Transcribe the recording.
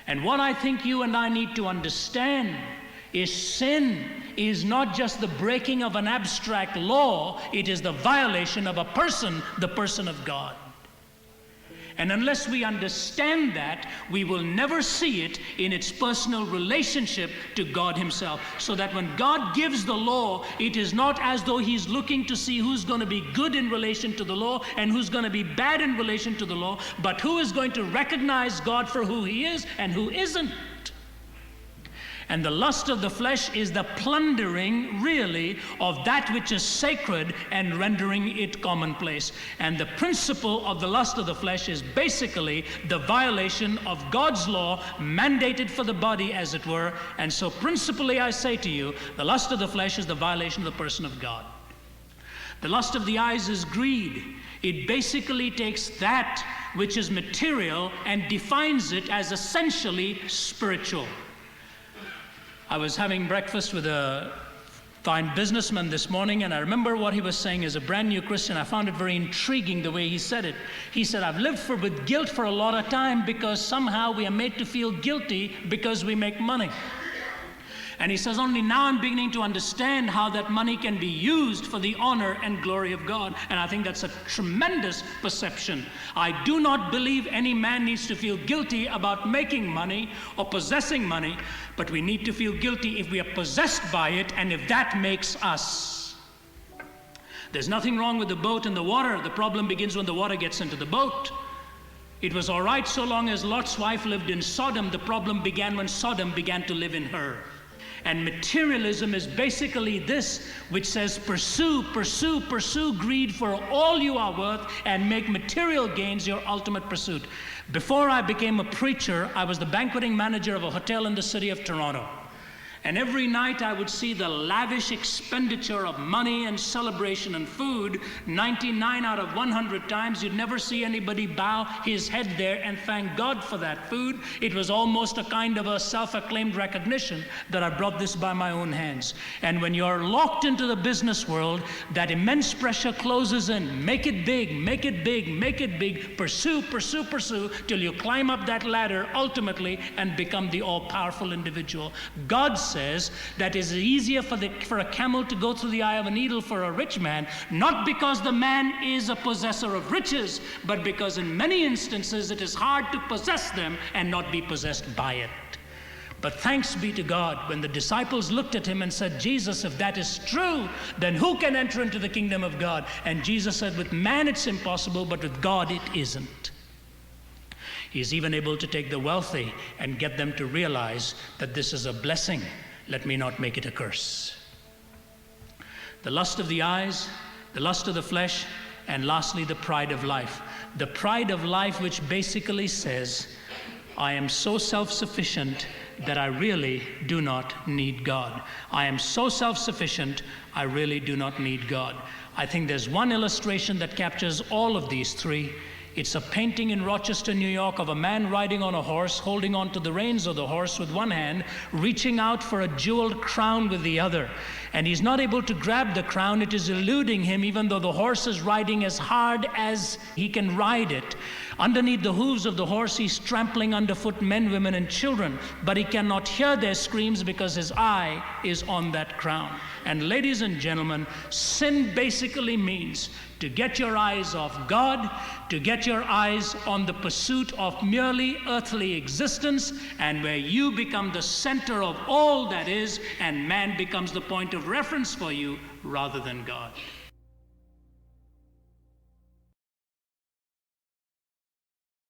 And what I think you and I need to understand is sin is not just the breaking of an abstract law, it is the violation of a person, the person of God. And unless we understand that, we will never see it in its personal relationship to God himself. So that when God gives the law, it is not as though he's looking to see who's going to be good in relation to the law and who's going to be bad in relation to the law, but who is going to recognize God for who he is and who isn't. And the lust of the flesh is the plundering, really, of that which is sacred and rendering it commonplace. And the principle of the lust of the flesh is basically the violation of God's law, mandated for the body, as it were. And so principally I say to you, the lust of the flesh is the violation of the person of God. The lust of the eyes is greed. It basically takes that which is material and defines it as essentially spiritual. I was having breakfast with a fine businessman this morning, and I remember what he was saying as a brand new Christian. I found it very intriguing the way he said it. He said, I've lived with guilt for a lot of time because somehow we are made to feel guilty because we make money. And he says, only now I'm beginning to understand how that money can be used for the honor and glory of God. And I think that's a tremendous perception. I do not believe any man needs to feel guilty about making money or possessing money, but we need to feel guilty if we are possessed by it and if that makes us. There's nothing wrong with the boat and the water. The problem begins when the water gets into the boat. It was all right so long as Lot's wife lived in Sodom. The problem began when Sodom began to live in her. And materialism is basically this, which says pursue greed for all you are worth and make material gains your ultimate pursuit. Before I became a preacher, I was the banqueting manager of a hotel in the city of Toronto. And every night I would see the lavish expenditure of money and celebration and food. 99 out of 100 times you'd never see anybody bow his head there and thank God for that food. It was almost a kind of a self-acclaimed recognition that I brought this by my own hands. And when you're locked into the business world, that immense pressure closes in. Make it big, make it big, make it big. Pursue till you climb up that ladder ultimately and become the all-powerful individual. God says that it is easier for a camel to go through the eye of a needle for a rich man, not because the man is a possessor of riches, but because in many instances it is hard to possess them and not be possessed by it. But thanks be to God, when the disciples looked at him and said, Jesus, if that is true, then who can enter into the kingdom of God? And Jesus said, with man it's impossible, but with God it isn't. He's even able to take the wealthy and get them to realize that this is a blessing. Let me not make it a curse. The lust of the eyes, the lust of the flesh, and lastly, the pride of life. The pride of life, which basically says, I am so self-sufficient that I really do not need God. I am so self-sufficient, I really do not need God. I think there's one illustration that captures all of these three. It's a painting in Rochester, New York, of a man riding on a horse, holding on to the reins of the horse with one hand, reaching out for a jeweled crown with the other. And he's not able to grab the crown. It is eluding him, even though the horse is riding as hard as he can ride it. Underneath the hooves of the horse, he's trampling underfoot men, women, and children. But he cannot hear their screams because his eye is on that crown. And ladies and gentlemen, sin basically means to get your eyes off God, to get your eyes on the pursuit of merely earthly existence, and where you become the center of all that is, and man becomes the point of reference for you rather than God.